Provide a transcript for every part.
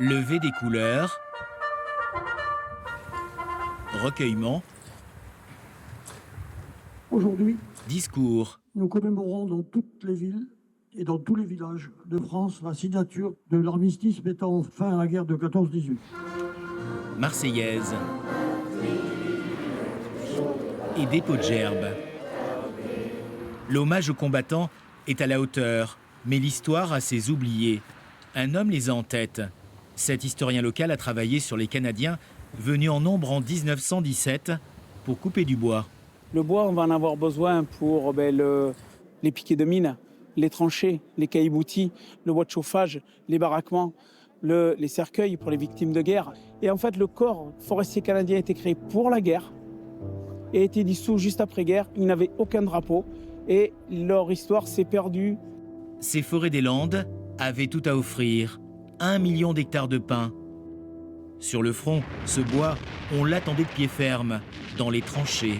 Levée des couleurs, recueillement, Aujourd'hui, discours. nous commémorons dans toutes les villes et dans tous les villages de France la signature de l'armistice mettant fin à la guerre de 14-18. Marseillaise et dépôt de gerbes. L'hommage aux combattants est à la hauteur, mais l'histoire a ses oubliés. Un homme les a en tête. Cet historien local a travaillé sur les Canadiens venus en nombre en 1917 pour couper du bois. Le bois, on va en avoir besoin pour les piquets de mine, les tranchées, les caillebotis, le bois de chauffage, les baraquements, les cercueils pour les victimes de guerre. Et en fait, le corps forestier canadien a été créé pour la guerre et a été dissous juste après-guerre. Ils n'avaient aucun drapeau et leur histoire s'est perdue. Ces forêts des Landes avaient tout à offrir. 1 million d'hectares de pins. Sur le front, ce bois, on l'attendait de pied ferme, dans les tranchées.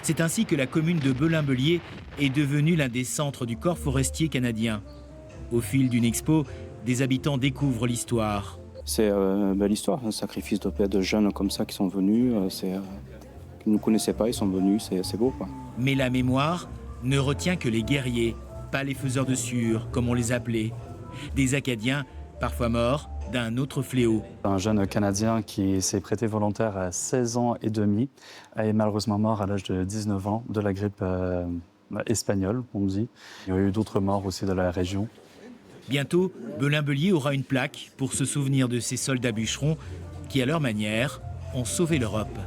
C'est ainsi que la commune de Belin-Bellier est devenue l'un des centres du corps forestier canadien. Au fil d'une expo, des habitants découvrent l'histoire. C'est une belle histoire, un sacrifice de jeunes comme ça qui sont venus, qui ne nous connaissaient pas, ils sont venus, c'est beau quoi. Mais la mémoire ne retient que les guerriers, pas les faiseurs de sueur, comme on les appelait. Des Acadiens, parfois morts, d'un autre fléau. Un jeune Canadien qui s'est prêté volontaire à 16 ans et demi est malheureusement mort à l'âge de 19 ans de la grippe espagnole, on dit. Il y a eu d'autres morts aussi de la région. Bientôt, Belin-Bellier aura une plaque pour se souvenir de ces soldats bûcherons qui, à leur manière, ont sauvé l'Europe.